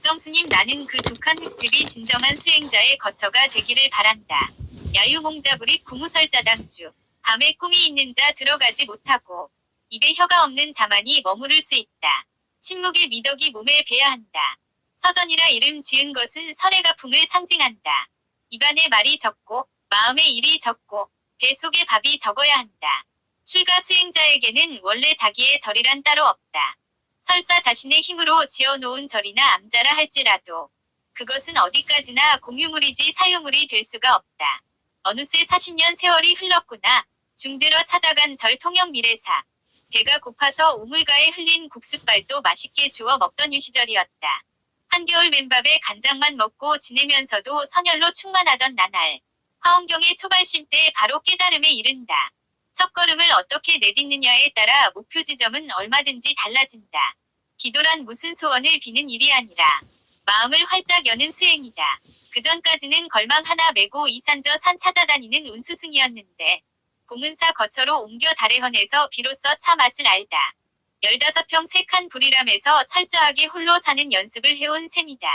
법정스님 나는 그 독한 흙집이 진정한 수행자의 거처가 되기를 바란다. 야유몽자불입 구무설자당주. 밤에 꿈이 있는 자 들어가지 못하고 입에 혀가 없는 자만이 머무를 수 있다. 침묵의 미덕이 몸에 배야 한다. 서전이라 이름 지은 것은 설해가풍을 상징한다. 입안에 말이 적고 마음에 일이 적고 배 속에 밥이 적어야 한다. 출가 수행자에게는 원래 자기의 절이란 따로 없다. 설사 자신의 힘으로 지어놓은 절이나 암자라 할지라도 그것은 어디까지나 공유물이지 사유물이 될 수가 없다. 어느새 40년 세월이 흘렀구나. 중들어 찾아간 절 통영미래사. 배가 고파서 우물가에 흘린 국숫발도 맛있게 주워 먹던 유시절이었다. 한겨울 맨밥에 간장만 먹고 지내면서도 선열로 충만하던 나날. 화엄경의 초발심 때 바로 깨달음에 이른다. 첫걸음을 어떻게 내딛느냐에 따라 목표 지점은 얼마든지 달라진다. 기도란 무슨 소원을 비는 일이 아니라 마음을 활짝 여는 수행이다. 그전까지는 걸망 하나 메고 이산저 산 찾아다니는 운수승이었는데 공은사 거처로 옮겨 달해헌에서 비로소 차 맛을 알다. 15평 3칸 불이람에서 철저하게 홀로 사는 연습을 해온 셈이다.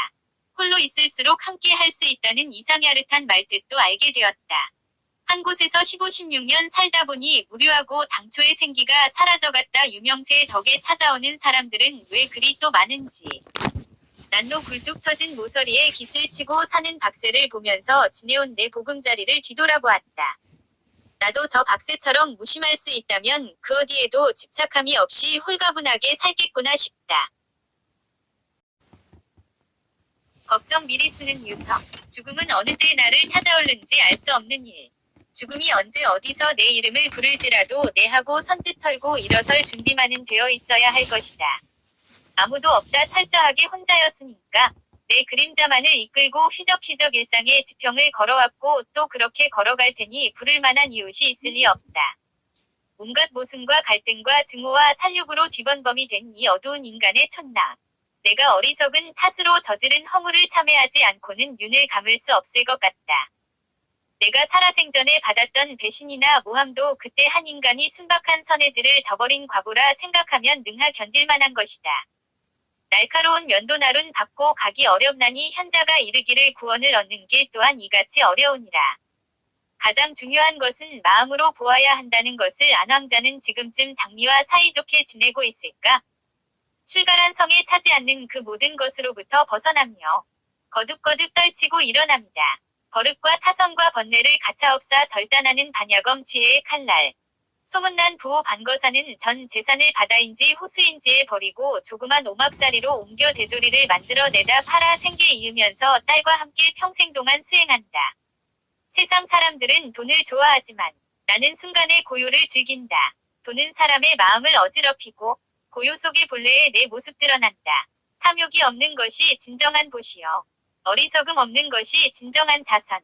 홀로 있을수록 함께 할 수 있다는 이상야릇한 말뜻도 알게 되었다. 한 곳에서 15, 16년 살다 보니 무료하고 당초의 생기가 사라져갔다. 유명세의 덕에 찾아오는 사람들은 왜 그리 또 많은지. 난로 굴뚝 터진 모서리에 깃을 치고 사는 박새를 보면서 지내온 내 보금자리를 뒤돌아보았다. 나도 저 박새처럼 무심할 수 있다면 그 어디에도 집착함이 없이 홀가분하게 살겠구나 싶다. 법정 미리 쓰는 유서. 죽음은 어느 때 나를 찾아올는지 알 수 없는 일. 죽음이 언제 어디서 내 이름을 부를지라도 내하고 선뜻 털고 일어설 준비만은 되어 있어야 할 것이다. 아무도 없다 철저하게 혼자였으니까 내 그림자만을 이끌고 휘적휘적 일상의 지평을 걸어왔고 또 그렇게 걸어갈 테니 부를 만한 이웃이 있을 리 없다. 온갖 모순과 갈등과 증오와 살육으로 뒤번범이 된 이 어두운 인간의 촌락. 내가 어리석은 탓으로 저지른 허물을 참회하지 않고는 윤을 감을 수 없을 것 같다. 내가 살아생전에 받았던 배신이나 모함도 그때 한 인간이 순박한 선해지를 저버린 과보라 생각하면 능하 견딜 만한 것이다. 날카로운 면도날은 밟고 가기 어렵나니 현자가 이르기를 구원을 얻는 길 또한 이같이 어려우니라. 가장 중요한 것은 마음으로 보아야 한다는 것을 안왕자는 지금쯤 장미와 사이좋게 지내고 있을까? 출가란 성에 차지 않는 그 모든 것으로부터 벗어나며 거듭거듭 떨치고 일어납니다. 버릇과 타성과 번뇌를 가차없사 절단하는 반야검 지혜의 칼날. 소문난 부호 반거사는 전 재산을 바다인지 호수인지에 버리고 조그만 오막살이로 옮겨 대조리를 만들어내다 팔아 생계 이으면서 딸과 함께 평생 동안 수행한다. 세상 사람들은 돈을 좋아하지만 나는 순간의 고요를 즐긴다. 돈은 사람의 마음을 어지럽히고 고요 속의 본래의 내 모습 드러난다. 탐욕이 없는 것이 진정한 보시여. 어리석음 없는 것이 진정한 자선.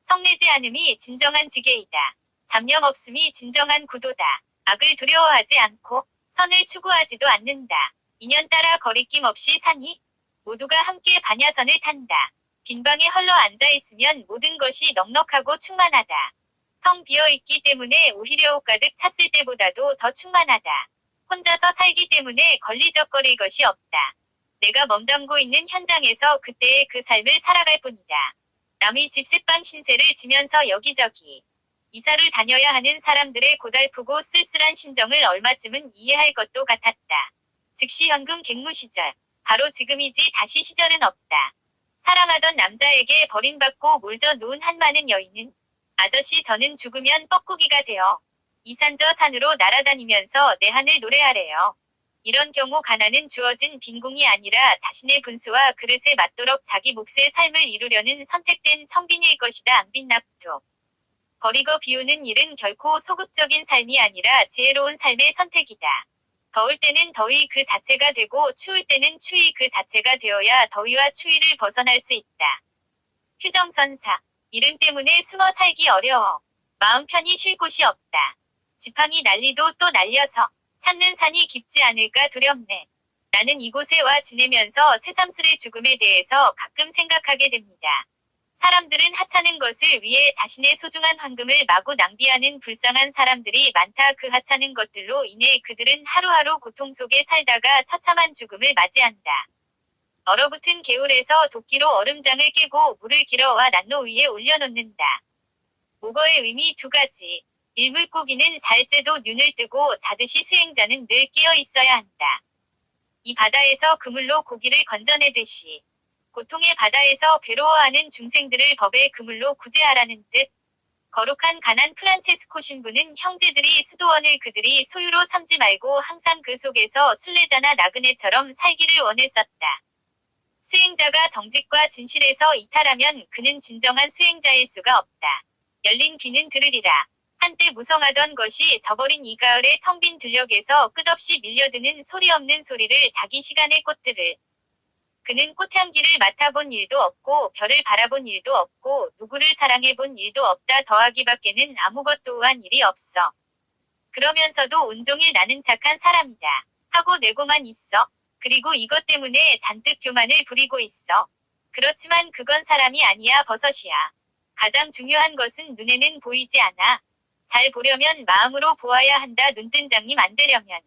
성내지 않음이 진정한 지게이다. 잡념 없음이 진정한 구도다. 악을 두려워하지 않고 선을 추구하지도 않는다. 인연 따라 거리낌 없이 사니 모두가 함께 반야선을 탄다. 빈방에 헐러 앉아있으면 모든 것이 넉넉하고 충만하다. 텅 비어있기 때문에 오히려 옷 가득 찼을 때보다도 더 충만하다. 혼자서 살기 때문에 걸리적거릴 것이 없다. 내가 몸담고 있는 현장에서 그때의 그 삶을 살아갈 뿐이다. 남의 집 새빵 신세를 지면서 여기저기 이사를 다녀야 하는 사람들의 고달프고 쓸쓸한 심정을 얼마쯤은 이해할 것도 같았다. 즉시 현금 갱무 시절. 바로 지금이지 다시 시절은 없다. 사랑하던 남자에게 버림받고 몰져 놓은 한 많은 여인은 아저씨 저는 죽으면 뻐꾸기가 되어 이산저 산으로 날아다니면서 내 하늘 노래하래요. 이런 경우 가난은 주어진 빈궁이 아니라 자신의 분수와 그릇에 맞도록 자기 몫의 삶을 이루려는 선택된 청빈일 것이다. 안빈납도. 버리고 비우는 일은 결코 소극적인 삶이 아니라 지혜로운 삶의 선택이다. 더울 때는 더위 그 자체가 되고 추울 때는 추위 그 자체가 되어야 더위와 추위를 벗어날 수 있다. 휴정선사. 이름 때문에 숨어 살기 어려워. 마음 편히 쉴 곳이 없다. 지팡이 난리도 또 날려서 찾는 산이 깊지 않을까 두렵네. 나는 이곳에 와 지내면서 새삼스레 죽음에 대해서 가끔 생각하게 됩니다. 사람들은 하찮은 것을 위해 자신의 소중한 황금을 마구 낭비하는 불쌍한 사람들이 많다. 그 하찮은 것들로 인해 그들은 하루하루 고통 속에 살다가 처참한 죽음을 맞이한다. 얼어붙은 개울에서 도끼로 얼음장을 깨고 물을 길어와 난로 위에 올려놓는다. 목어의 의미 두 가지. 1. 물고기는 잘 째도 눈을 뜨고 자듯이 수행자는 늘 깨어 있어야 한다. 이 바다에서 그물로 고기를 건져내듯이 고통의 바다에서 괴로워하는 중생들을 법의 그물로 구제하라는 뜻. 거룩한 가난 프란체스코 신부는 형제들이 수도원을 그들이 소유로 삼지 말고 항상 그 속에서 순례자나 나그네처럼 살기를 원했었다. 수행자가 정직과 진실에서 이탈하면 그는 진정한 수행자일 수가 없다. 열린 귀는 들으리라. 한때 무성하던 것이 저버린 이 가을의 텅 빈 들녘에서 끝없이 밀려드는 소리 없는 소리를 자기 시간의 꽃들을. 그는 꽃향기를 맡아본 일도 없고 별을 바라본 일도 없고 누구를 사랑해본 일도 없다 더하기밖에는 아무것도 한 일이 없어. 그러면서도 온종일 나는 착한 사람이다 하고 내고만 있어. 그리고 이것 때문에 잔뜩 교만을 부리고 있어. 그렇지만 그건 사람이 아니야 버섯이야. 가장 중요한 것은 눈에는 보이지 않아. 잘 보려면 마음으로 보아야 한다. 눈뜬장님 안 되려면.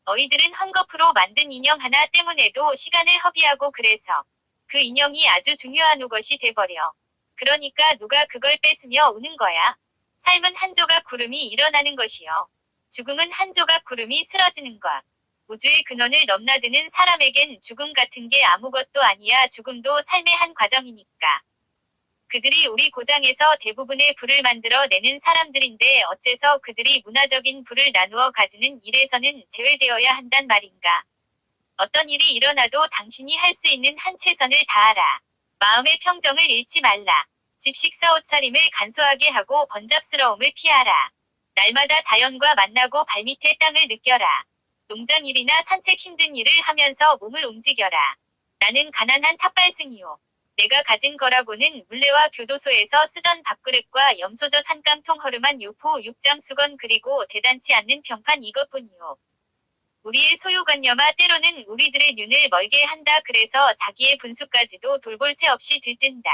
너희들은 헝겊으로 만든 인형 하나 때문에도 시간을 허비하고 그래서 그 인형이 아주 중요한 것이 돼버려. 그러니까 누가 그걸 뺏으며 우는 거야. 삶은 한 조각 구름이 일어나는 것이요. 죽음은 한 조각 구름이 쓰러지는 것. 우주의 근원을 넘나드는 사람에겐 죽음 같은 게 아무것도 아니야. 죽음도 삶의 한 과정이니까. 그들이 우리 고장에서 대부분의 불을 만들어 내는 사람들인데 어째서 그들이 문화적인 불을 나누어 가지는 일에서는 제외되어야 한단 말인가. 어떤 일이 일어나도 당신이 할 수 있는 한 최선을 다하라. 마음의 평정을 잃지 말라. 집 식사 옷차림을 간소하게 하고 번잡스러움을 피하라. 날마다 자연과 만나고 발밑의 땅을 느껴라. 농장 일이나 산책 힘든 일을 하면서 몸을 움직여라. 나는 가난한 탑발승이요. 내가 가진 거라고는 물레와 교도소에서 쓰던 밥그릇과 염소젓 한 깡통 허름한 유포 6장 수건 그리고 대단치 않는 평판 이것뿐이요. 우리의 소유관념아 때로는 우리들의 눈을 멀게 한다. 그래서 자기의 분수까지도 돌볼 새 없이 들뜬다.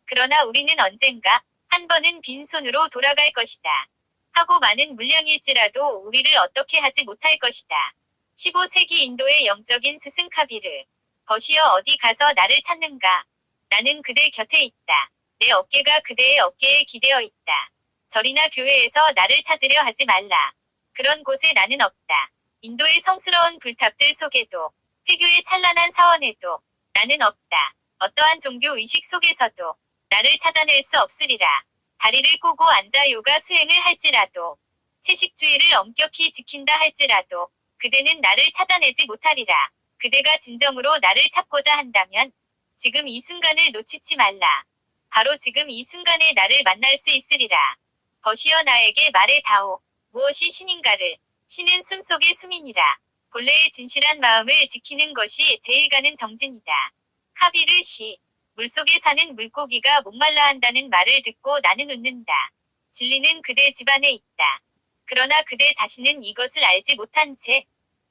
그러나 우리는 언젠가 한 번은 빈손으로 돌아갈 것이다. 하고 많은 물량일지라도 우리를 어떻게 하지 못할 것이다. 15세기 인도의 영적인 스승 카비르. 버시어 어디 가서 나를 찾는가? 나는 그대 곁에 있다. 내 어깨가 그대의 어깨에 기대어 있다. 절이나 교회에서 나를 찾으려 하지 말라. 그런 곳에 나는 없다. 인도의 성스러운 불탑들 속에도, 회교의 찬란한 사원에도 나는 없다. 어떠한 종교 의식 속에서도 나를 찾아낼 수 없으리라. 다리를 꼬고 앉아 요가 수행을 할지라도, 채식주의를 엄격히 지킨다 할지라도 그대는 나를 찾아내지 못하리라. 그대가 진정으로 나를 찾고자 한다면 지금 이 순간을 놓치지 말라. 바로 지금 이 순간에 나를 만날 수 있으리라. 버시어 나에게 말해다오. 무엇이 신인가를. 신은 숨속의 수민이라. 본래의 진실한 마음을 지키는 것이 제일 가는 정진이다. 카비르 시. 물속에 사는 물고기가 목말라 한다는 말을 듣고 나는 웃는다. 진리는 그대 집안에 있다. 그러나 그대 자신은 이것을 알지 못한 채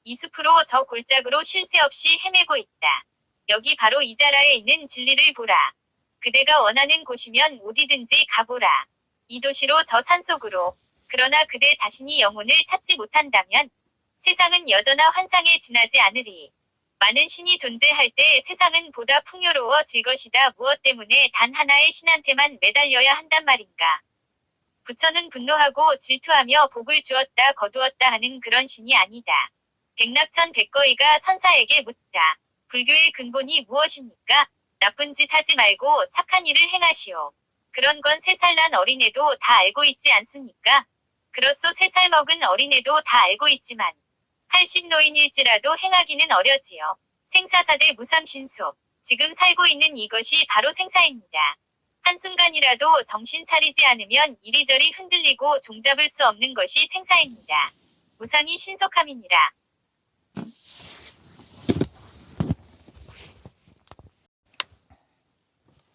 이 숲으로 저 골짜기로 쉴 새 없이 헤매고 있다. 여기 바로 이자라에 있는 진리를 보라. 그대가 원하는 곳이면 어디든지 가보라. 이 도시로 저 산속으로. 그러나 그대 자신이 영혼을 찾지 못한다면 세상은 여전하 환상에 지나지 않으리. 많은 신이 존재할 때 세상은 보다 풍요로워질 것이다. 무엇 때문에 단 하나의 신한테만 매달려야 한단 말인가. 부처는 분노하고 질투하며 복을 주었다 거두었다 하는 그런 신이 아니다. 백낙천 백거이가 선사에게 묻다. 불교의 근본이 무엇입니까? 나쁜 짓 하지 말고 착한 일을 행하시오. 그런 건 3살 난 어린애도 다 알고 있지 않습니까? 그렇소 3살 먹은 어린애도 다 알고 있지만 80노인일지라도 행하기는 어려지요. 생사사대 무상신소. 지금 살고 있는 이것이 바로 생사입니다. 한순간이라도 정신 차리지 않으면 이리저리 흔들리고 종잡을 수 없는 것이 생사입니다. 무상이 신속함이니라.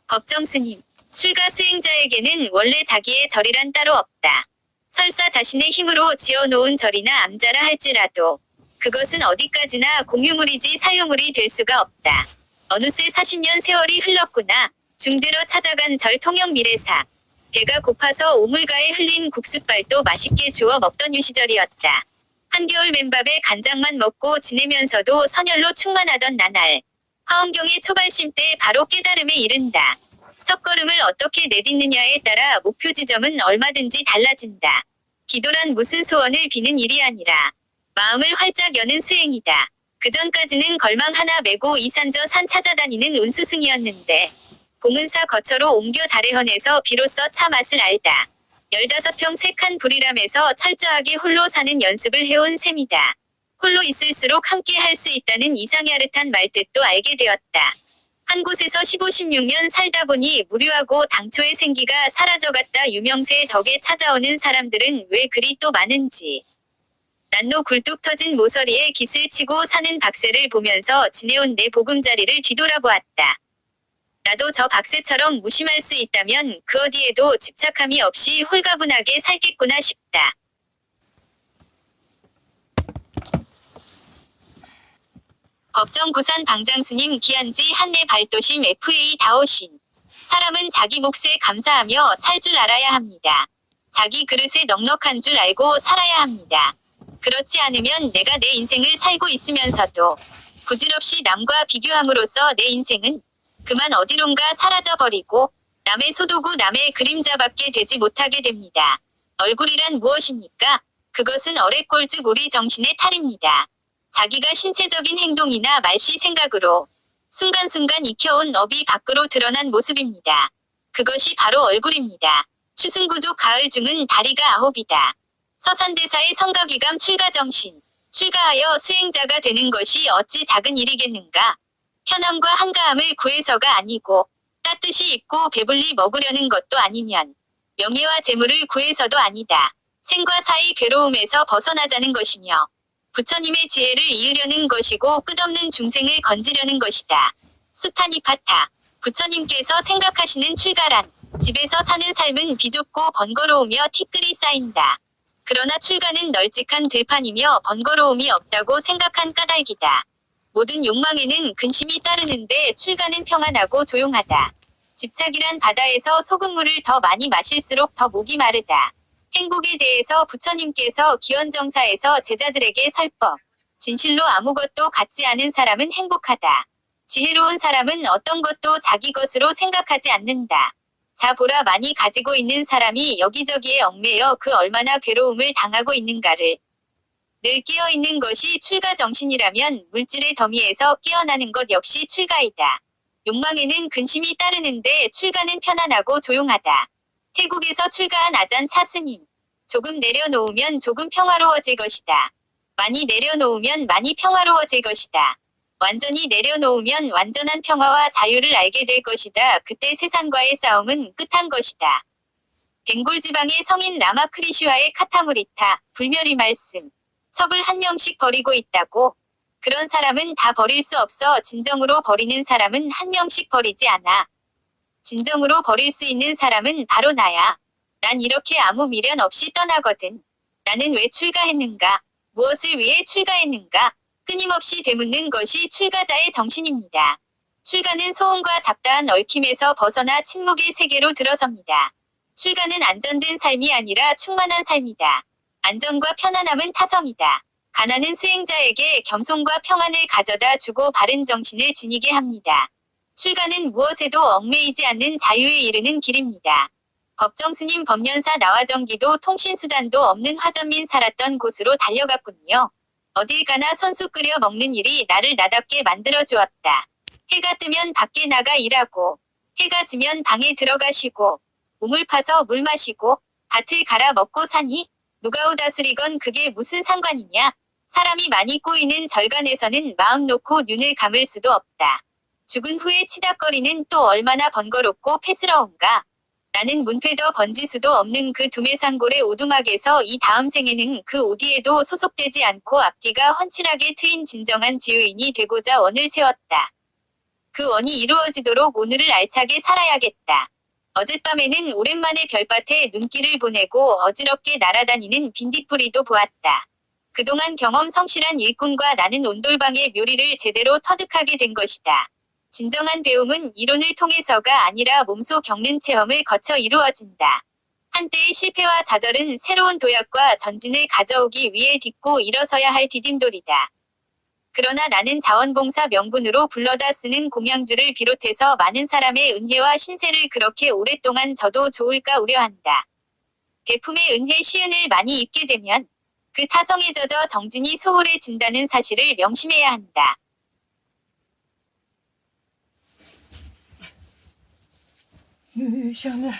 법정 스님. 출가 수행자에게는 원래 자기의 절이란 따로 없다. 설사 자신의 힘으로 지어놓은 절이나 암자라 할지라도 그것은 어디까지나 공유물이지 사유물이 될 수가 없다. 어느새 40년 세월이 흘렀구나. 중되러 찾아간 절 통영 미래사. 배가 고파서 오물가에 흘린 국숫발도 맛있게 주워 먹던 유시절이었다. 한겨울 맨밥에 간장만 먹고 지내면서도 선열로 충만하던 나날. 화엄경의 초발심 때 바로 깨달음에 이른다. 첫걸음을 어떻게 내딛느냐에 따라 목표 지점은 얼마든지 달라진다. 기도란 무슨 소원을 비는 일이 아니라 마음을 활짝 여는 수행이다. 그전까지는 걸망 하나 메고 이산저 산 찾아다니는 운수승이었는데 봉은사 거처로 옮겨 달해헌에서 비로소 차 맛을 알다. 15평 3칸 불이람에서 철저하게 홀로 사는 연습을 해온 셈이다. 홀로 있을수록 함께 할 수 있다는 이상야릇한 말뜻도 알게 되었다. 한 곳에서 15, 16년 살다 보니 무료하고 당초의 생기가 사라져갔다. 유명세의 덕에 찾아오는 사람들은 왜 그리 또 많은지. 난로 굴뚝 터진 모서리에 깃을 치고 사는 박새를 보면서 지내온 내 보금자리를 뒤돌아보았다. 나도 저 박새처럼 무심할 수 있다면 그 어디에도 집착함이 없이 홀가분하게 살겠구나 싶다. 법정 구산 방장스님 기한지 한내 발도심 FA 다오신. 사람은 자기 몫에 감사하며 살 줄 알아야 합니다. 자기 그릇에 넉넉한 줄 알고 살아야 합니다. 그렇지 않으면 내가 내 인생을 살고 있으면서도 부질없이 남과 비교함으로써 내 인생은 그만 어디론가 사라져버리고 남의 소도구 남의 그림자밖에 되지 못하게 됩니다. 얼굴이란 무엇입니까? 그것은 어레꼴 즉 우리 정신의 탈입니다. 자기가 신체적인 행동이나 말씨 생각으로 순간순간 익혀온 업이 밖으로 드러난 모습입니다. 그것이 바로 얼굴입니다. 추승구족 가을 중은 다리가 9이다. 서산대사의 성가귀감 출가정신. 출가하여 수행자가 되는 것이 어찌 작은 일이겠는가. 편함과 한가함을 구해서가 아니고 따뜻이 입고 배불리 먹으려는 것도 아니면 명예와 재물을 구해서도 아니다. 생과 사의 괴로움에서 벗어나자는 것이며 부처님의 지혜를 이으려는 것이고 끝없는 중생을 건지려는 것이다. 수타니파타. 부처님께서 생각하시는 출가란 집에서 사는 삶은 비좁고 번거로우며 티끌이 쌓인다. 그러나 출가는 널찍한 들판이며 번거로움이 없다고 생각한 까닭이다. 모든 욕망에는 근심이 따르는데 출가는 평안하고 조용하다. 집착이란 바다에서 소금물을 더 많이 마실수록 더 목이 마르다. 행복에 대해서 부처님께서 기원정사에서 제자들에게 설법. 진실로 아무것도 갖지 않은 사람은 행복하다. 지혜로운 사람은 어떤 것도 자기 것으로 생각하지 않는다. 자 보라 많이 가지고 있는 사람이 여기저기에 얽매여 그 얼마나 괴로움을 당하고 있는가를. 늘 깨어있는 것이 출가 정신이라면 물질의 더미에서 깨어나는 것 역시 출가이다. 욕망에는 근심이 따르는데 출가는 편안하고 조용하다. 태국에서 출가한 아잔 차스님. 조금 내려놓으면 조금 평화로워질 것이다. 많이 내려놓으면 많이 평화로워질 것이다. 완전히 내려놓으면 완전한 평화와 자유를 알게 될 것이다. 그때 세상과의 싸움은 끝한 것이다. 벵골 지방의 성인 라마크리슈와의 카타무리타, 불멸의 말씀. 첩을 한 명씩 버리고 있다고. 그런 사람은 다 버릴 수 없어. 진정으로 버리는 사람은 한 명씩 버리지 않아. 진정으로 버릴 수 있는 사람은 바로 나야. 난 이렇게 아무 미련 없이 떠나거든. 나는 왜 출가했는가? 무엇을 위해 출가했는가? 끊임없이 되묻는 것이 출가자의 정신입니다. 출가는 소음과 잡다한 얽힘에서 벗어나 침묵의 세계로 들어섭니다. 출가는 안전된 삶이 아니라 충만한 삶이다. 안전과 편안함은 타성이다. 가난은 수행자에게 겸손과 평안을 가져다 주고 바른 정신을 지니게 합니다. 출가는 무엇에도 얽매이지 않는 자유에 이르는 길입니다. 법정스님 법련사 나화정기도 통신수단도 없는 화전민 살았던 곳으로 달려갔군요. 어딜 가나 손수 끓여 먹는 일이 나를 나답게 만들어 주었다. 해가 뜨면 밖에 나가 일하고, 해가 지면 방에 들어가 쉬고, 우물 파서 물 마시고, 밭을 갈아 먹고 사니? 누가 오다스리건 그게 무슨 상관이냐? 사람이 많이 꼬이는 절간에서는 마음 놓고 눈을 감을 수도 없다. 죽은 후에 치닥거리는 또 얼마나 번거롭고 패스러운가. 나는 문패더 번지수도 없는 그 두매상골의 오두막에서 이 다음 생에는 그 어디에도 소속되지 않고 앞뒤가 훤칠하게 트인 진정한 지유인이 되고자 원을 세웠다. 그 원이 이루어지도록 오늘을 알차게 살아야겠다. 어젯밤에는 오랜만에 별밭에 눈길을 보내고 어지럽게 날아다니는 빈딧불이도 보았다. 그동안 경험 성실한 일꾼과 나는 온돌방의 묘리를 제대로 터득하게 된 것이다. 진정한 배움은 이론을 통해서가 아니라 몸소 겪는 체험을 거쳐 이루어진다. 한때의 실패와 좌절은 새로운 도약과 전진을 가져오기 위해 딛고 일어서야 할 디딤돌이다. 그러나 나는 자원봉사 명분으로 불러다 쓰는 공양주를 비롯해서 많은 사람의 은혜와 신세를 그렇게 오랫동안 져도 좋을까 우려한다. 베품의 은혜 시은을 많이 입게 되면 그 타성에 젖어 정진이 소홀해진다는 사실을 명심해야 한다. 시원해.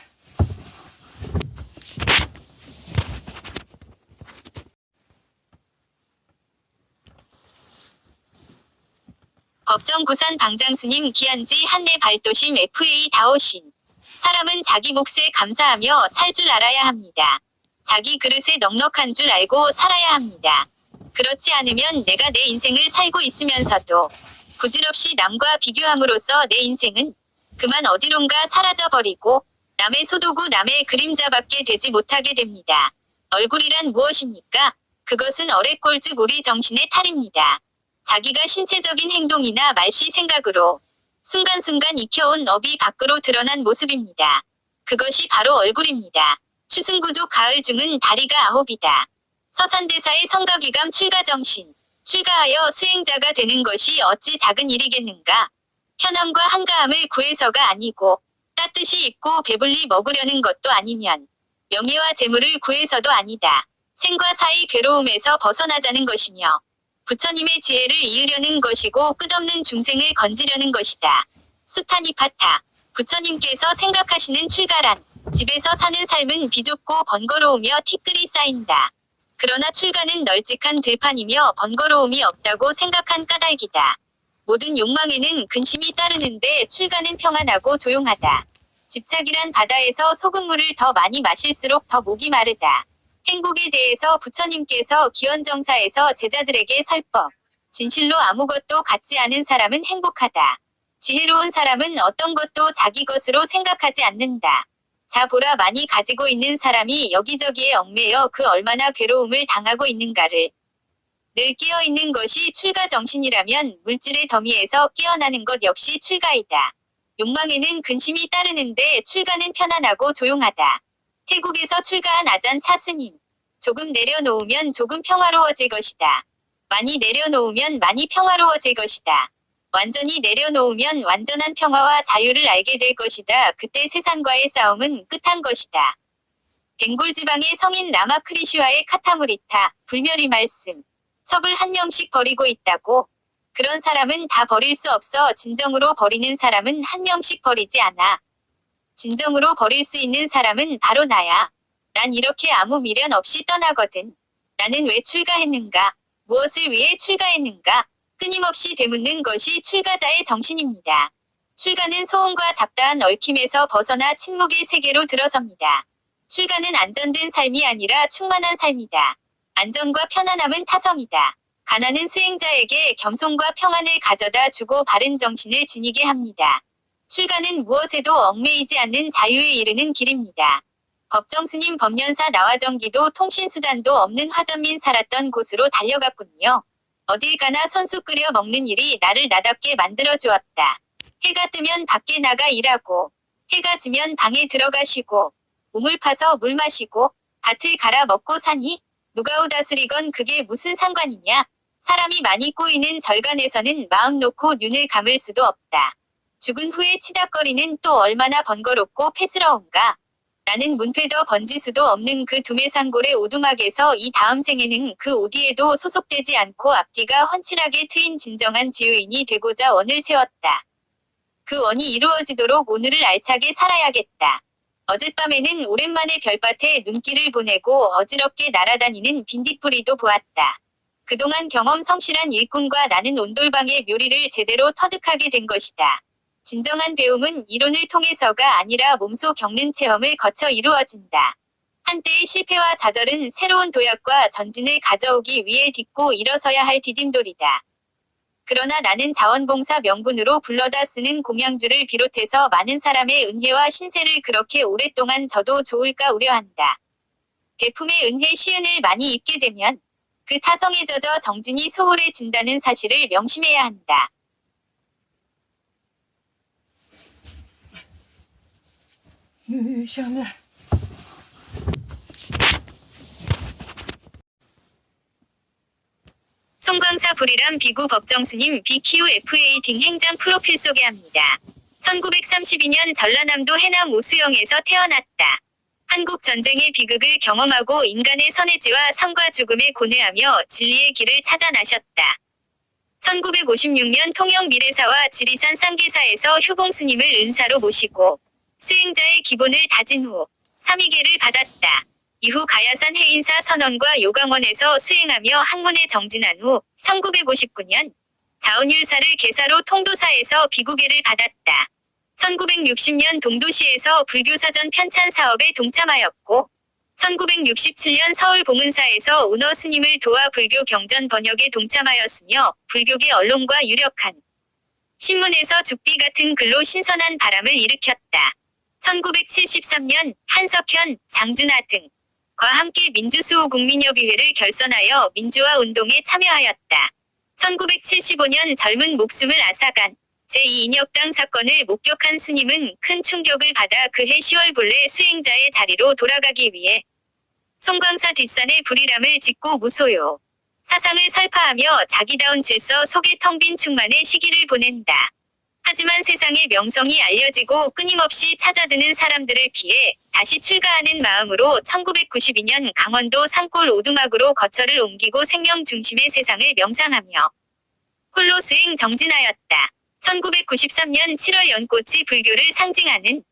법정 구산 방장스님 기한지 한내 발도심 FA 다오신. 사람은 자기 몫에 감사하며 살 줄 알아야 합니다. 자기 그릇에 넉넉한 줄 알고 살아야 합니다. 그렇지 않으면 내가 내 인생을 살고 있으면서도 부질없이 남과 비교함으로써 내 인생은 그만 어디론가 사라져버리고 남의 소도구 남의 그림자밖에 되지 못하게 됩니다. 얼굴이란 무엇입니까? 그것은 어레꼴 즉 우리 정신의 탈입니다. 자기가 신체적인 행동이나 말씨 생각으로 순간순간 익혀온 업이 밖으로 드러난 모습입니다. 그것이 바로 얼굴입니다. 추승구족 가을 중은 다리가 9이다. 서산대사의 성가기감 출가정신. 출가하여 수행자가 되는 것이 어찌 작은 일이겠는가. 편함과 한가함을 구해서가 아니고 따뜻이 입고 배불리 먹으려는 것도 아니면 명예와 재물을 구해서도 아니다. 생과 사의 괴로움에서 벗어나자는 것이며 부처님의 지혜를 이으려는 것이고 끝없는 중생을 건지려는 것이다. 수타니파타. 부처님께서 생각하시는 출가란 집에서 사는 삶은 비좁고 번거로우며 티끌이 쌓인다. 그러나 출가는 널찍한 들판이며 번거로움이 없다고 생각한 까닭이다. 모든 욕망에는 근심이 따르는데 출가는 평안하고 조용하다. 집착이란 바다에서 소금물을 더 많이 마실수록 더 목이 마르다. 행복에 대해서 부처님께서 기원정사에서 제자들에게 설법. 진실로 아무것도 갖지 않은 사람은 행복하다. 지혜로운 사람은 어떤 것도 자기 것으로 생각하지 않는다. 자 보라 많이 가지고 있는 사람이 여기저기에 얽매여 그 얼마나 괴로움을 당하고 있는가를. 늘 깨어있는 것이 출가 정신이라면 물질의 더미에서 깨어나는 것 역시 출가이다. 욕망에는 근심이 따르는데 출가는 편안하고 조용하다. 태국에서 출가한 아잔 차스님. 조금 내려놓으면 조금 평화로워질 것이다. 많이 내려놓으면 많이 평화로워질 것이다. 완전히 내려놓으면 완전한 평화와 자유를 알게 될 것이다. 그때 세상과의 싸움은 끝한 것이다. 벵골 지방의 성인 라마크리슈와의 카타무리타, 불멸의 말씀. 첩을 한 명씩 버리고 있다고. 그런 사람은 다 버릴 수 없어. 진정으로 버리는 사람은 한 명씩 버리지 않아. 진정으로 버릴 수 있는 사람은 바로 나야. 난 이렇게 아무 미련 없이 떠나거든. 나는 왜 출가했는가? 무엇을 위해 출가했는가? 끊임없이 되묻는 것이 출가자의 정신입니다. 출가는 소음과 잡다한 얽힘에서 벗어나 침묵의 세계로 들어섭니다. 출가는 안전된 삶이 아니라 충만한 삶이다. 안전과 편안함은 타성이다. 가난은 수행자에게 겸손과 평안을 가져다 주고 바른 정신을 지니게 합니다. 출가는 무엇에도 얽매이지 않는 자유에 이르는 길입니다. 법정스님 법련사 나화정기도 통신수단도 없는 화전민 살았던 곳으로 달려갔군요. 어딜 가나 손수 끓여 먹는 일이 나를 나답게 만들어 주었다. 해가 뜨면 밖에 나가 일하고, 해가 지면 방에 들어가 쉬고, 우물 파서 물 마시고, 밭을 갈아 먹고 사니? 누가 다스리건 그게 무슨 상관이냐? 사람이 많이 꼬이는 절간에서는 마음 놓고 눈을 감을 수도 없다. 죽은 후에 치닥거리는 또 얼마나 번거롭고 패스러운가. 나는 문패더 번지수도 없는 그 두매상골의 오두막에서 이 다음 생에는 그 어디에도 소속되지 않고 앞뒤가 훤칠하게 트인 진정한 지유인이 되고자 원을 세웠다. 그 원이 이루어지도록 오늘을 알차게 살아야겠다. 어젯밤에는 오랜만에 별밭에 눈길을 보내고 어지럽게 날아다니는 빈딧불이도 보았다. 그동안 경험 성실한 일꾼과 나는 온돌방의 묘리를 제대로 터득하게 된 것이다. 진정한 배움은 이론을 통해서가 아니라 몸소 겪는 체험을 거쳐 이루어진다. 한때의 실패와 좌절은 새로운 도약과 전진을 가져오기 위해 딛고 일어서야 할 디딤돌이다. 그러나 나는 자원봉사 명분으로 불러다 쓰는 공양주를 비롯해서 많은 사람의 은혜와 신세를 그렇게 오랫동안 져도 좋을까 우려한다. 베품의 은혜 시은을 많이 입게 되면 그 타성에 젖어 정진이 소홀해진다는 사실을 명심해야 한다. 시원해. 송광사 불이람 비구 법정스님 BQFA 등 행장 프로필 소개합니다. 1932년 전라남도 해남 우수영에서 태어났다. 한국전쟁의 비극을 경험하고 인간의 선해지와 삶과 죽음에 고뇌하며 진리의 길을 찾아 나셨다. 1956년 통영 미래사와 지리산 쌍계사에서 효봉스님을 은사로 모시고 수행자의 기본을 다진 후 삼위계를 받았다. 이후 가야산 해인사 선원과 요강원에서 수행하며 학문에 정진한 후 1959년 자원율사를 계사로 통도사에서 비구계를 받았다. 1960년 동도시에서 불교사전 편찬 사업에 동참하였고 1967년 서울 봉은사에서 운어 스님을 도와 불교 경전 번역에 동참하였으며 불교계 언론과 유력한 신문에서 죽비 같은 글로 신선한 바람을 일으켰다. 1973년 한석현, 장준하 등과 함께 민주수호 국민협의회를 결선하여 민주화 운동에 참여하였다. 1975년 젊은 목숨을 앗아간 제2인혁당 사건을 목격한 스님은 큰 충격을 받아 그해 10월 본래 수행자의 자리로 돌아가기 위해 송광사 뒷산에 불이람을 짓고 무소요 사상을 설파하며 자기다운 질서 속에 텅 빈 충만의 시기를 보낸다. 하지만 세상의 명성이 알려지고 끊임없이 찾아드는 사람들을 피해 다시 출가하는 마음으로 1992년 강원도 산골 오두막으로 거처를 옮기고 생명 중심의 세상을 명상하며 홀로 수행 정진하였다. 1993년 7월 연꽃이 불교를 상징하는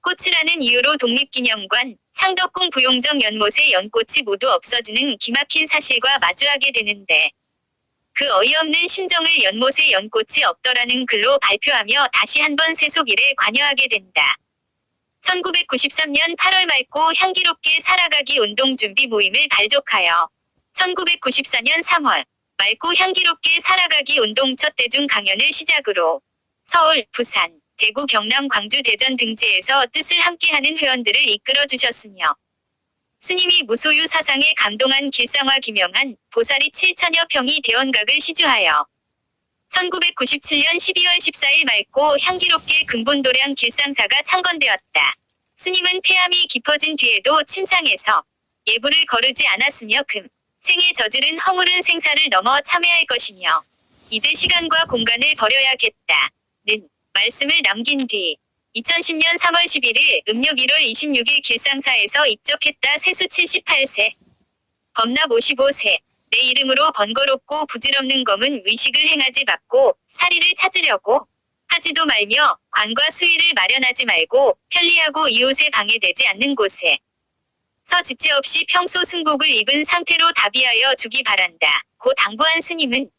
꽃이라는 이유로 독립기념관, 창덕궁 부용정 연못의 연꽃이 모두 없어지는 기막힌 사실과 마주하게 되는데 그 어이없는 심정을 연못에 연꽃이 없더라는 글로 발표하며 다시 한번 세속일에 관여하게 된다. 1993년 8월 맑고 향기롭게 살아가기 운동준비 모임을 발족하여 1994년 3월 맑고 향기롭게 살아가기 운동 첫 대중 강연을 시작으로 서울, 부산, 대구, 경남, 광주, 대전 등지에서 뜻을 함께하는 회원들을 이끌어 주셨으며 스님이 무소유 사상에 감동한 길상화 김영한, 보살이 7천여 평이 대원각을 시주하여 1997년 12월 14일 맑고 향기롭게 근본도량 길상사가 창건되었다. 스님은 폐암이 깊어진 뒤에도 침상에서 예불을 거르지 않았으며 생에 저지른 허물은 생사를 넘어 참회할 것이며 이제 시간과 공간을 버려야겠다. 는 말씀을 남긴 뒤 2010년 3월 11일 음력 1월 26일 길상사에서 입적했다. 세수 78세 범납 55세 내 이름으로 번거롭고 부질없는 검은 의식을 행하지 말고 사리를 찾으려고 하지도 말며 관과 수위를 마련하지 말고 편리하고 이웃에 방해되지 않는 곳에 서 지체 없이 평소 승복을 입은 상태로 다비하여 주기 바란다. 고 당부한 스님은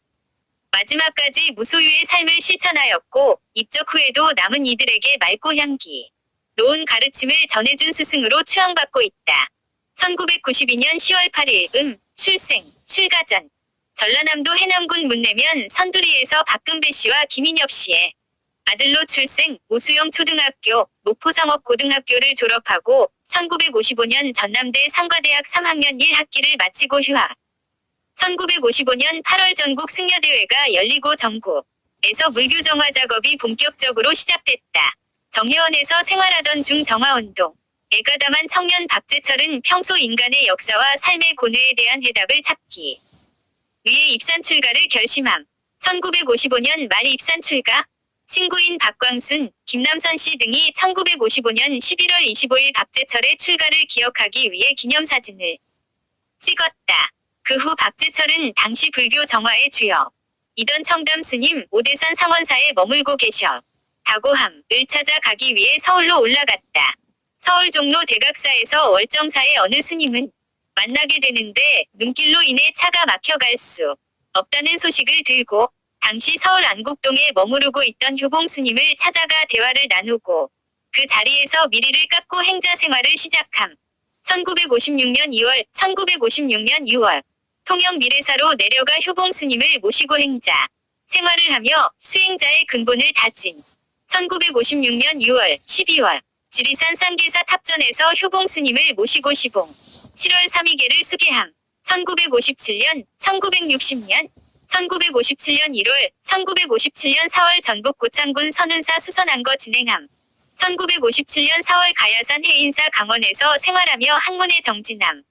마지막까지 무소유의 삶을 실천하였고 입적 후에도 남은 이들에게 맑고 향기로운 가르침을 전해준 스승으로 추앙받고 있다. 1992년 10월 8일 출생, 출가전 전라남도 해남군 문내면 선두리에서 박금배 씨와 김인엽 씨의 아들로 출생, 오수영 초등학교, 목포상업고등학교를 졸업하고 1955년 전남대 상과대학 3학년 1학기를 마치고 휴학. 1955년 8월 전국 승려대회가 열리고 전국에서 물교 정화 작업이 본격적으로 시작됐다. 정회원에서 생활하던 중 정화운동. 애가담한 청년 박재철은 평소 인간의 역사와 삶의 고뇌에 대한 해답을 찾기 위해 입산 출가를 결심함. 1955년 말 입산 출가. 친구인 박광순, 김남선 씨 등이 1955년 11월 25일 박재철의 출가를 기억하기 위해 기념사진을 찍었다. 그 후 박재철은 당시 불교 정화의 주역이던 청담 스님 오대산 상원사에 머물고 계셔 다고함을 찾아 가기 위해 서울로 올라갔다. 서울 종로 대각사에서 월정사의 어느 스님은 만나게 되는데 눈길로 인해 차가 막혀갈 수 없다는 소식을 들고 당시 서울 안국동에 머무르고 있던 효봉 스님을 찾아가 대화를 나누고 그 자리에서 미리를 깎고 행자 생활을 시작함. 1956년 6월 통영 미래사로 내려가 효봉 스님을 모시고 행자 생활을 하며 수행자의 근본을 다진 1956년 12월 지리산 쌍계사 탑전에서 효봉 스님을 모시고 시봉 7월 삼위계를 수계함. 1957년 1월 1957년 4월 전북 고창군 선운사 수선안거 진행함. 1957년 4월 가야산 해인사 강원에서 생활하며 학문에 정진함.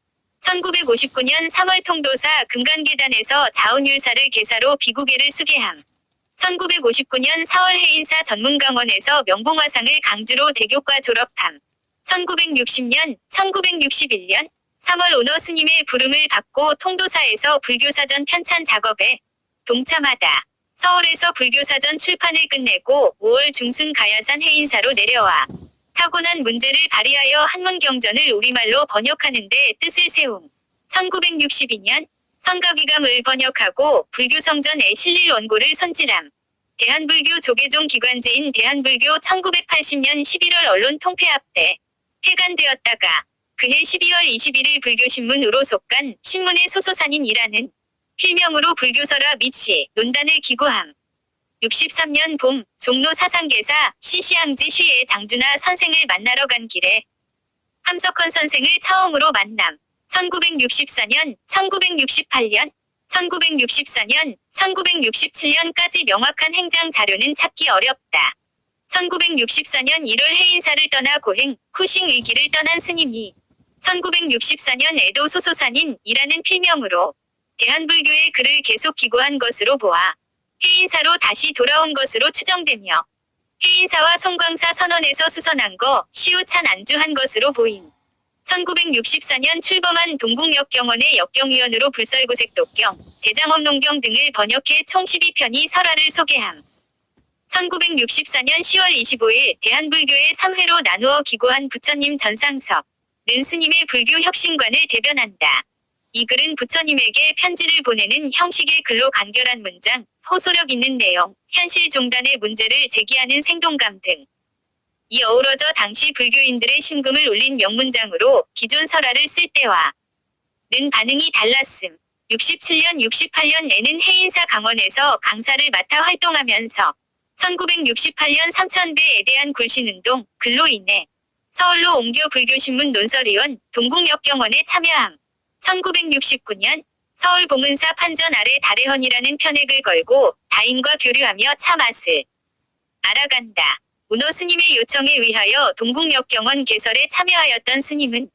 1959년 3월 통도사 금강계단에서 자운율사를 계사로 비구계를 수계함. 1959년 4월 해인사 전문강원에서 명봉화상을 강주로 대교과 졸업함. 1960년, 1961년 3월 오너 스님의 부름을 받고 통도사에서 불교사전 편찬 작업에 동참하다. 서울에서 불교사전 출판을 끝내고 5월 중순 가야산 해인사로 내려와 타고난 문제를 발휘하여 한문경전을 우리말로 번역하는 데 뜻을 세움. 1962년 선각위감을 번역하고 불교성전에 실릴 원고를 손질함. 대한불교 조계종 기관지인 대한불교 1980년 11월 언론 통폐합돼 폐간되었다가 그해 12월 21일 불교신문으로 속간 신문의 소소산인이라는 필명으로 불교설화 및시 논단을 기고함. 63년 봄 종로 사상계사 시시항지 쉬에 장준하 선생을 만나러 간 길에 함석헌 선생을 처음으로 만남. 1964년, 1968년, 1964년, 1967년까지 명확한 행장 자료는 찾기 어렵다. 1964년 1월 해인사를 떠나 고행, 쿠싱 위기를 떠난 스님이 1964년 에도 소소산인이라는 필명으로 대한불교의 글을 계속 기고한 것으로 보아 해인사로 다시 돌아온 것으로 추정되며 해인사와 송광사 선원에서 수선한 거 시우찬 안주한 것으로 보임. 1964년 출범한 동국역경원의 역경위원으로 불설고색 독경, 대장엄농경 등을 번역해 총 12편이 설화를 소개함. 1964년 10월 25일 대한불교의 3회로 나누어 기고한 부처님 전상석 는 스님의 불교 혁신관을 대변한다. 이 글은 부처님에게 편지를 보내는 형식의 글로 간결한 문장, 호소력 있는 내용, 현실 종단의 문제를 제기하는 생동감 등 이 어우러져 당시 불교인들의 심금을 울린 명문장으로 기존 설화를 쓸 때와는 반응이 달랐음. 67년 68년에는 해인사 강원에서 강사를 맡아 활동하면서 1968년 삼천배에 대한 굴신운동, 글로 인해 서울로 옮겨 불교신문 논설위원, 동국역경원에 참여함. 1969년 서울 봉은사 판전 아래 달의헌이라는 편액을 걸고 다인과 교류하며 차 맛을 알아간다. 오너 스님의 요청에 의하여 동국역경원 개설에 참여하였던 스님은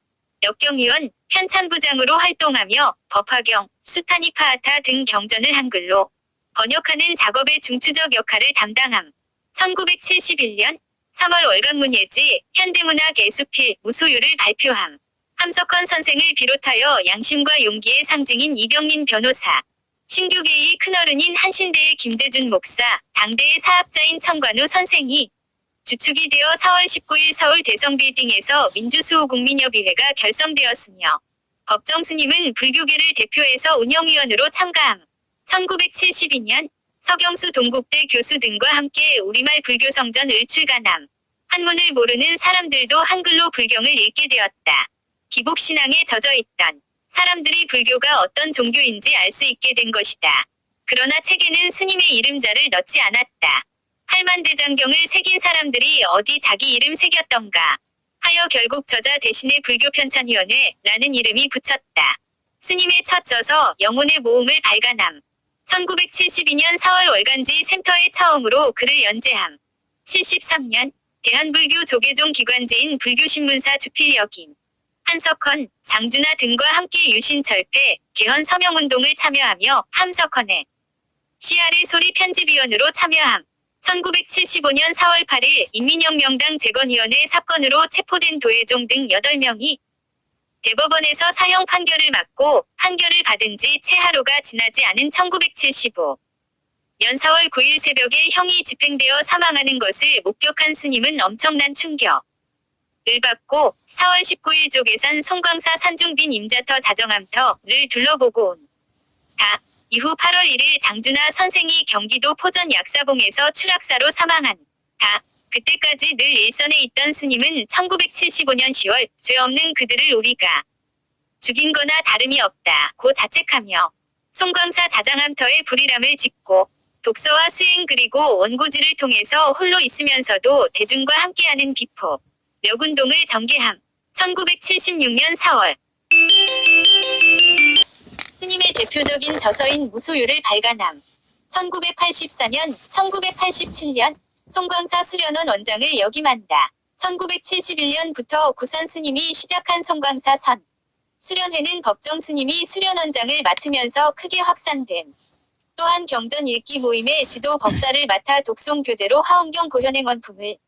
역경위원, 편찬부장으로 활동하며 법화경, 수타니파하타 등 경전을 한글로 번역하는 작업의 중추적 역할을 담당함. 1971년 3월 월간문예지 현대문학 애수필 무소유를 발표함. 함석헌 선생을 비롯하여 양심과 용기의 상징인 이병린 변호사, 신교계의 큰어른인 한신대의 김재준 목사, 당대의 사학자인 청관우 선생이 주축이 되어 4월 19일 서울 대성빌딩에서 민주수호국민협의회가 결성되었으며 법정 스님은 불교계를 대표해서 운영위원으로 참가함. 1972년 서경수 동국대 교수 등과 함께 우리말 불교성전을 출간함. 한문을 모르는 사람들도 한글로 불경을 읽게 되었다. 기복신앙에 젖어있던 사람들이 불교가 어떤 종교인지 알 수 있게 된 것이다. 그러나 책에는 스님의 이름자를 넣지 않았다. 팔만대장경을 새긴 사람들이 어디 자기 이름 새겼던가 하여 결국 저자 대신에 불교편찬위원회라는 이름이 붙였다. 스님의 첫 저서 영혼의 모음을 발간함. 1972년 4월 월간지 샘터에 처음으로 글을 연재함. 73년 대한불교 조계종 기관지인 불교신문사 주필역임 한석헌, 장준하 등과 함께 유신철폐, 개헌 서명운동을 참여하며 함석헌의 시아래 소리 편집위원으로 참여함. 1975년 4월 8일 인민혁명당 재건위원회 사건으로 체포된 도혜종 등 8명이 대법원에서 사형 판결을 받고 판결을 받은 지 채 하루가 지나지 않은 1975년 4월 9일 새벽에 형이 집행되어 사망하는 것을 목격한 스님은 엄청난 충격을 받고 4월 19일 조계산 송광사 산중빈 임자터 자정암터를 둘러보고 온다. 이후 8월 1일 장준하 선생이 경기도 포전 약사봉에서 추락사로 사망한다. 그때까지 늘 일선에 있던 스님은 1975년 10월 죄 없는 그들을 우리가 죽인 거나 다름이 없다 고 자책하며 송광사 자장암터에 불이람을 짓고 독서와 수행 그리고 원고지를 통해서 홀로 있으면서도 대중과 함께하는 비폭 력운동을 전개함. 1976년 4월 스님의 대표적인 저서인 무소유를 발간함. 1984년, 1987년 송광사 수련원 원장을 역임한다. 1971년부터 구산 스님이 시작한 송광사 선 수련회는 법정 스님이 수련원장을 맡으면서 크게 확산됨. 또한 경전 읽기 모임의 지도 법사를 맡아 독송 교재로 하엄경 보현행원품을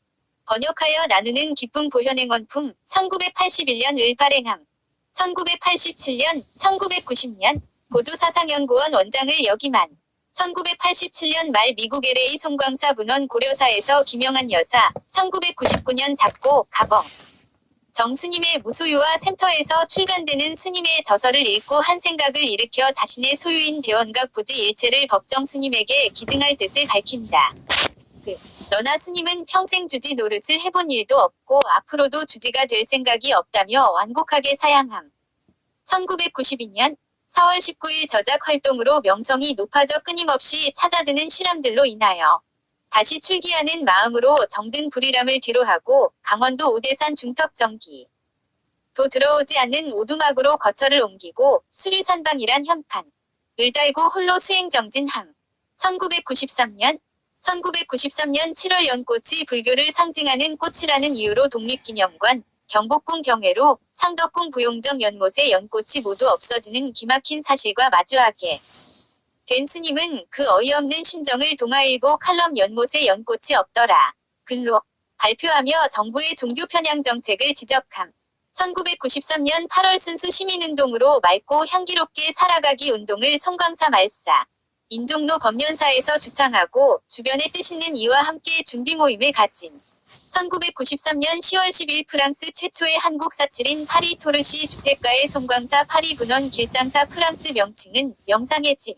번역하여 나누는 기쁨 보현행원품 1981년을 발행함. 1987년, 1990년 보조사상연구원 원장을 역임한. 1987년 말 미국 LA 송광사 문원 고려사에서 김영한 여사, 1999년 작고, 가봉. 정스님의 무소유와 샘터에서 출간되는 스님의 저서를 읽고 한 생각을 일으켜 자신의 소유인 대원각 부지 일체를 법정 스님에게 기증할 뜻을 밝힌다. 그러나 스님은 평생 주지 노릇을 해본 일도 없고 앞으로도 주지가 될 생각이 없다며 완곡하게 사양함. 1992년 4월 19일 저작 활동으로 명성이 높아져 끊임없이 찾아드는 실람들로 인하여 다시 출기하는 마음으로 정든 불이람을 뒤로하고 강원도 오대산 중턱정기 도 들어오지 않는 오두막으로 거처를 옮기고 수류산방이란 현판을 달고 홀로 수행정진함. 1993년 7월 연꽃이 불교를 상징하는 꽃이라는 이유로 독립기념관, 경복궁 경회로 상덕궁 부용정 연못의 연꽃이 모두 없어지는 기막힌 사실과 마주하게 된 스님은 그 어이없는 심정을 동아일보 칼럼 연못에 연꽃이 없더라 글로 발표하며 정부의 종교 편향 정책을 지적함. 1993년 8월 순수 시민운동으로 맑고 향기롭게 살아가기 운동을 송광사 말사 인종로 법련사에서 주창하고 주변에 뜻있는 이와 함께 준비 모임을 가진. 1993년 10월 10일 프랑스 최초의 한국 사찰인 파리 토르시 주택가의 송광사 파리 분원 길상사 프랑스 명칭은 명상의 집을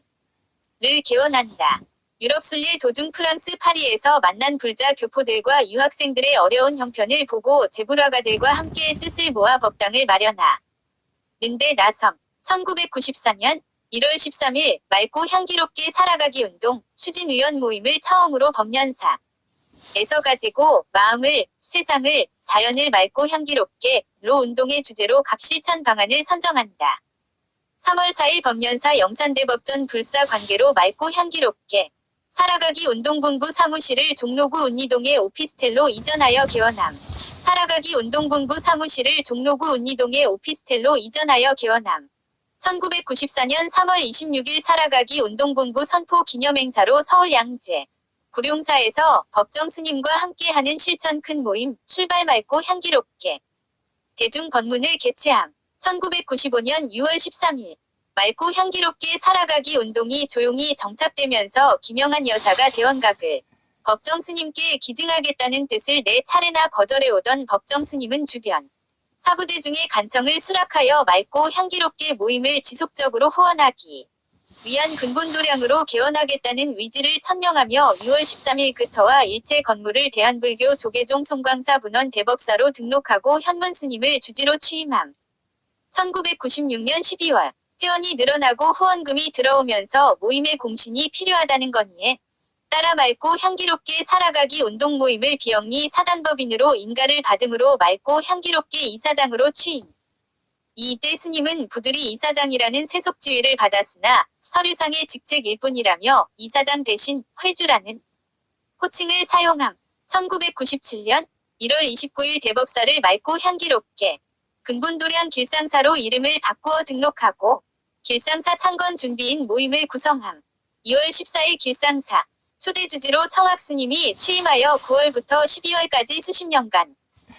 개원한다. 유럽 순례 도중 프랑스 파리에서 만난 불자 교포들과 유학생들의 어려운 형편을 보고 제불화가들과 함께 뜻을 모아 법당을 마련하는데 나섬. 1994년 1월 13일 맑고 향기롭게 살아가기 운동 추진위원 모임을 처음으로 법련사 에서 가지고 마음을, 세상을, 자연을 맑고 향기롭게 로 운동의 주제로 각 실천 방안을 선정한다. 3월 4일 법련사 영산대법전 불사 관계로 맑고 향기롭게 살아가기 운동본부 사무실을 종로구 운리동의 오피스텔로 이전하여 개원함. 살아가기 운동본부 사무실을 종로구 운리동의 오피스텔로 이전하여 개원함. 1994년 3월 26일 살아가기 운동본부 선포 기념행사로 서울 양재 구룡사에서 법정 스님과 함께하는 실천 큰 모임 출발 맑고 향기롭게 대중 법문을 개최함. 1995년 6월 13일 맑고 향기롭게 살아가기 운동이 조용히 정착되면서 김영한 여사가 대원각을 법정 스님께 기증하겠다는 뜻을 4차례나 거절해오던 법정 스님은 주변 사부대 중에 간청을 수락하여 맑고 향기롭게 모임을 지속적으로 후원하기 위한 근본도량으로 개원하겠다는 의지를 천명하며 6월 13일 그터와 일체 건물을 대한불교 조계종 송광사 분원 대법사로 등록하고 현문 스님을 주지로 취임함. 1996년 12월 회원이 늘어나고 후원금이 들어오면서 모임의 공신이 필요하다는 건의에 따라 맑고 향기롭게 살아가기 운동 모임을 비영리 사단법인으로 인가를 받음으로 맑고 향기롭게 이사장으로 취임. 이때 스님은 부들이 이사장이라는 세속 지위를 받았으나 서류상의 직책일 뿐이라며 이사장 대신 회주라는 호칭을 사용함. 1997년 1월 29일 대법사를 맑고 향기롭게 근본도량 길상사로 이름을 바꾸어 등록하고 길상사 창건 준비인 모임을 구성함. 2월 14일 길상사 초대주지로 청학스님이 취임하여 9월부터 12월까지 수십 년간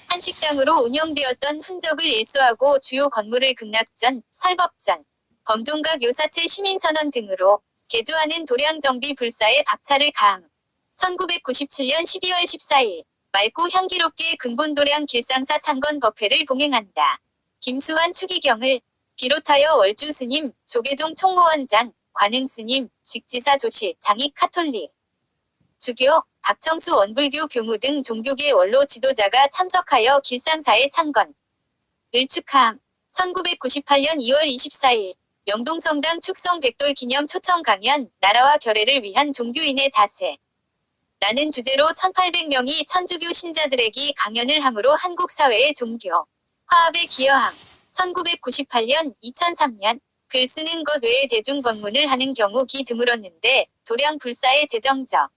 한식당으로 운영되었던 흔적을 일소하고 주요 건물을 극락전, 설법전, 범종각 요사체 시민선언 등으로 개조하는 도량정비 불사에 박차를 가함. 1997년 12월 14일 맑고 향기롭게 근본도량 길상사 창건 법회를 봉행한다. 김수환 추기경을 비롯하여 월주스님, 조계종 총무원장, 관흥스님, 직지사 조실, 장익 카톨릭, 주교, 박청수 원불교 교무 등 종교계 원로 지도자가 참석하여 길상사의 창건을 축하함. 1998년 2월 24일 명동성당 축성 백돌 기념 초청 강연 나라와 결애를 위한 종교인의 자세 라는 주제로 1800명이 천주교 신자들에게 강연을 함으로 한국 사회의 종교 화합에 기여함. 1998년 2003년 글 쓰는 것 외에 대중 법문을 하는 경우 기 드물었는데 도량 불사의 재정적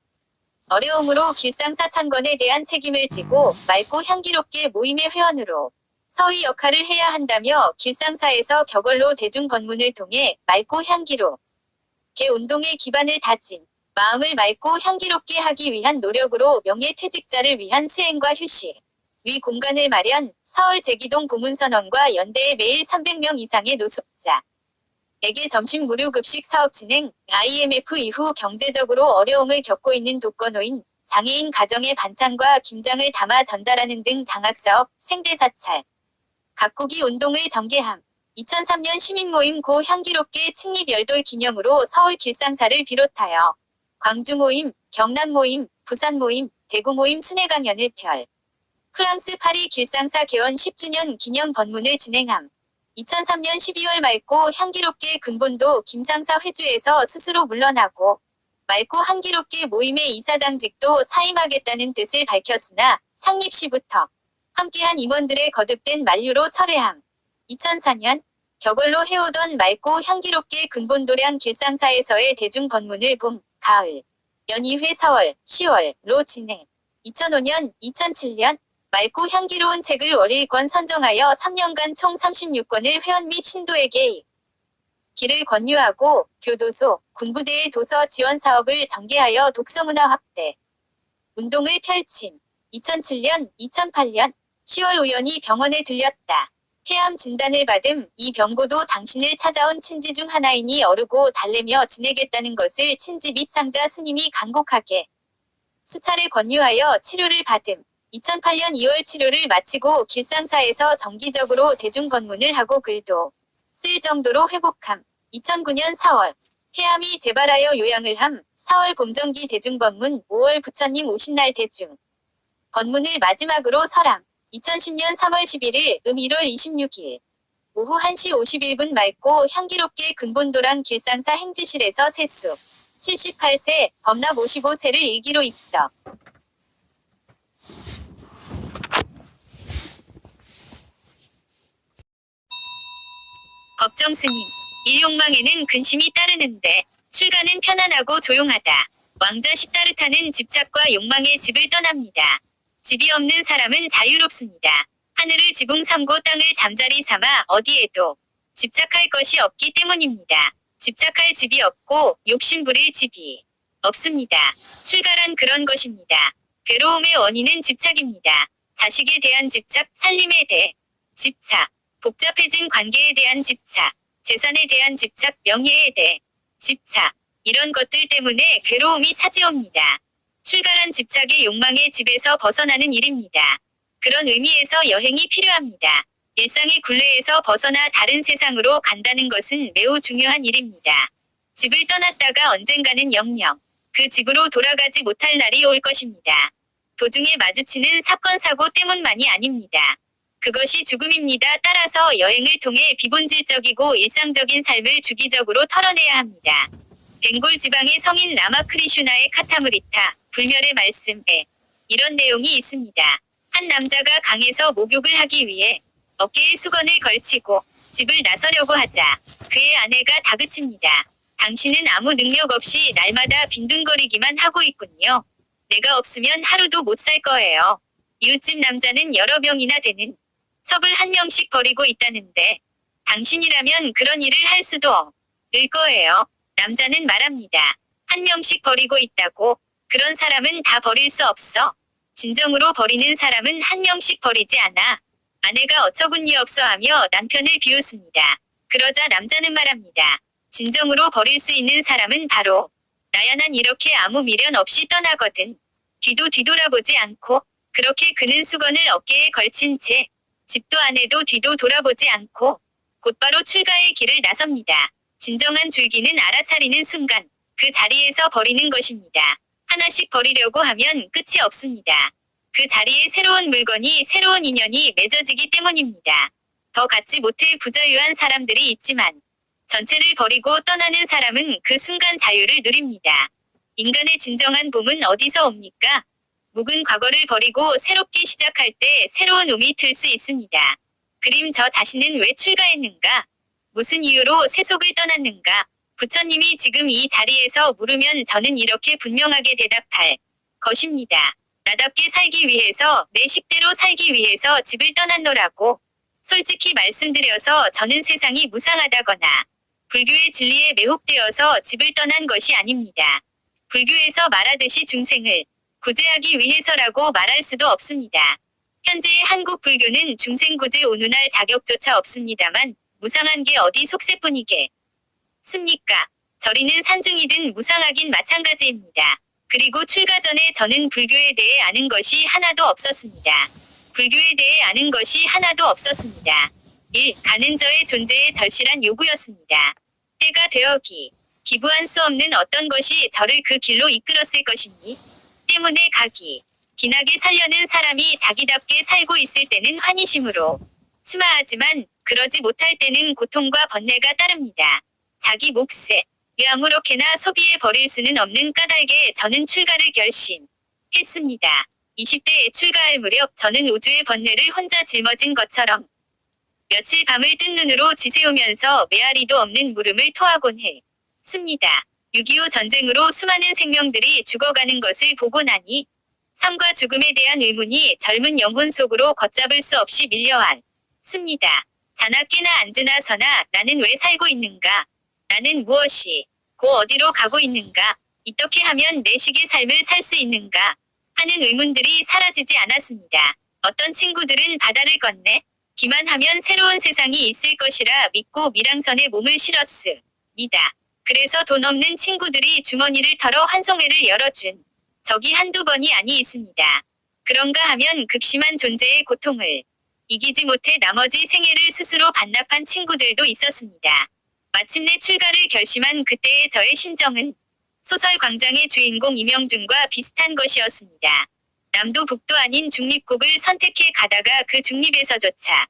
어려움으로 길상사 창건에 대한 책임을 지고 맑고 향기롭게 모임의 회원으로 서의 역할을 해야 한다며 길상사에서 격언로 대중번문을 통해 맑고 향기로 개 운동의 기반을 다짐. 마음을 맑고 향기롭게 하기 위한 노력으로 명예퇴직자를 위한 수행과 휴식. 위 공간을 마련, 서울 제기동 보문선언과 연대에 매일 300명 이상의 노숙자에게 점심 무료 급식 사업 진행, IMF 이후 경제적으로 어려움을 겪고 있는 독거노인, 장애인 가정의 반찬과 김장을 담아 전달하는 등 장학사업, 생대사찰. 가꾸기 운동을 전개함. 2003년 시민모임 고 향기롭게 칭립 열돌 기념으로 서울 길상사를 비롯하여 광주 모임, 경남 모임, 부산 모임, 대구 모임 순회 강연을 펼. 프랑스 파리 길상사 개원 10주년 기념 번문을 진행함. 2003년 12월 맑고 향기롭게 근본도 김상사 회주에서 스스로 물러나고 맑고 향기롭게 모임의 이사장직도 사임하겠다는 뜻을 밝혔으나 창립 시부터 함께한 임원들의 거듭된 만류로 철회함. 2004년 격언로 해오던 맑고 향기롭게 근본도량 길상사에서의 대중 번문을 봄, 가을, 연이회 4월, 10월로 진행. 2005년, 2007년 맑고 향기로운 책을 월일권 선정하여 3년간 총 36권을 회원 및 신도에게 길을 권유하고 교도소, 군부대의 도서 지원 사업을 전개하여 독서문화 확대 운동을 펼침. 2007년, 2008년 10월 우연히 병원에 들렸다. 폐암 진단을 받음. 이 병고도 당신을 찾아온 친지 중 하나이니 어르고 달래며 지내겠다는 것을 친지 및 상자 스님이 간곡하게 수차례 권유하여 치료를 받음. 2008년 2월 치료를 마치고 길상사에서 정기적으로 대중번문을 하고 글도 쓸 정도로 회복함. 2009년 4월 폐암이 재발하여 요양을 함. 4월 봄정기 대중번문, 5월 부처님 오신 날 대중 번문을 마지막으로 설함. 2010년 3월 11일, 1월 26일 오후 1시 51분 맑고 향기롭게 근본도랑 길상사 행지실에서 세수 78세, 범납 55세를 일기로 입적. 법정 스님, 일욕망에는 근심이 따르는데 출가는 편안하고 조용하다. 왕자 시타르타는 집착과 욕망의 집을 떠납니다. 집이 없는 사람은 자유롭습니다. 하늘을 지붕 삼고 땅을 잠자리 삼아 어디에도 집착할 것이 없기 때문입니다. 집착할 집이 없고 욕심 부릴 집이 없습니다. 출가란 그런 것입니다. 괴로움의 원인은 집착입니다. 자식에 대한 집착, 살림에 대해 집착, 복잡해진 관계에 대한 집착, 재산에 대한 집착, 명예에 대해 집착, 이런 것들 때문에 괴로움이 차지옵니다. 출가란 집착의 욕망의 집에서 벗어나는 일입니다. 그런 의미에서 여행이 필요합니다. 일상의 굴레에서 벗어나 다른 세상으로 간다는 것은 매우 중요한 일입니다. 집을 떠났다가 언젠가는 영영 그 집으로 돌아가지 못할 날이 올 것입니다. 도중에 마주치는 사건 사고 때문만이 아닙니다. 그것이 죽음입니다. 따라서 여행을 통해 비본질적이고 일상적인 삶을 주기적으로 털어내야 합니다. 벵골 지방의 성인 라마크리슈나의 카타무리타 불멸의 말씀에 이런 내용이 있습니다. 한 남자가 강에서 목욕을 하기 위해 어깨에 수건을 걸치고 집을 나서려고 하자 그의 아내가 다그칩니다. 당신은 아무 능력 없이 날마다 빈둥거리기만 하고 있군요. 내가 없으면 하루도 못 살 거예요. 이웃집 남자는 여러 명이나 되는 첩을 한 명씩 버리고 있다는데 당신이라면 그런 일을 할 수도 없을 거예요. 남자는 말합니다. 한 명씩 버리고 있다고? 그런 사람은 다 버릴 수 없어. 진정으로 버리는 사람은 한 명씩 버리지 않아. 아내가 어처구니 없어 하며 남편을 비웃습니다. 그러자 남자는 말합니다. 진정으로 버릴 수 있는 사람은 바로 나야. 난 이렇게 아무 미련 없이 떠나거든. 뒤도 뒤돌아보지 않고. 그렇게 그는 수건을 어깨에 걸친 채 집도 안 해도 뒤도 돌아보지 않고 곧바로 출가의 길을 나섭니다. 진정한 줄기는 알아차리는 순간 그 자리에서 버리는 것입니다. 하나씩 버리려고 하면 끝이 없습니다. 그 자리에 새로운 물건이, 새로운 인연이 맺어지기 때문입니다. 더 갖지 못해 부자유한 사람들이 있지만 전체를 버리고 떠나는 사람은 그 순간 자유를 누립니다. 인간의 진정한 봄은 어디서 옵니까? 묵은 과거를 버리고 새롭게 시작할 때 새로운 움이 틀 수 있습니다. 그림 저 자신은 왜 출가했는가? 무슨 이유로 세속을 떠났는가? 부처님이 지금 이 자리에서 물으면 저는 이렇게 분명하게 대답할 것입니다. 나답게 살기 위해서, 내 식대로 살기 위해서 집을 떠났노라고. 솔직히 말씀드려서 저는 세상이 무상하다거나 불교의 진리에 매혹되어서 집을 떠난 것이 아닙니다. 불교에서 말하듯이 중생을 구제하기 위해서라고 말할 수도 없습니다. 현재의 한국 불교는 중생 구제 운운할 자격조차 없습니다만 무상한 게 어디 속세뿐이겠습니까? 저리는 산중이든 무상하긴 마찬가지입니다. 그리고 출가 전에 저는 불교에 대해 아는 것이 하나도 없었습니다. 불교에 대해 아는 것이 하나도 없었습니다. 1. 가는 저의 존재의 절실한 요구였습니다. 때가 되어 기부할 수 없는 어떤 것이 저를 그 길로 이끌었을 것이니 때문에 기나게 살려는 사람이 자기답게 살고 있을 때는 환희심으로 스마하지만 그러지 못할 때는 고통과 번뇌가 따릅니다. 자기 몫에 아무렇게나 소비해 버릴 수는 없는 까닭에 저는 출가를 결심했습니다. 20대에 출가할 무렵 저는 우주의 번뇌를 혼자 짊어진 것처럼 며칠 밤을 뜬 눈으로 지새우면서 메아리도 없는 물음을 토하곤 했습니다. 6.25 전쟁으로 수많은 생명들이 죽어가는 것을 보고 나니 삶과 죽음에 대한 의문이 젊은 영혼 속으로 걷잡을 수 없이 밀려왔습니다. 자나 깨나 앉으나 서나 나는 왜 살고 있는가? 나는 무엇이 고 어디로 가고 있는가? 어떻게 하면 내 식의 삶을 살 수 있는가? 하는 의문들이 사라지지 않았습니다. 어떤 친구들은 바다를 건네 기만 하면 새로운 세상이 있을 것이라 믿고 밀항선에 몸을 실었습니다. 그래서 돈 없는 친구들이 주머니를 털어 환송회를 열어준 적이 한두 번이 아니 있습니다. 그런가 하면 극심한 존재의 고통을 이기지 못해 나머지 생애를 스스로 반납한 친구들도 있었습니다. 마침내 출가를 결심한 그때의 저의 심정은 소설 광장의 주인공 이명준과 비슷한 것이었습니다. 남도 북도 아닌 중립국을 선택해 가다가 그 중립에서조차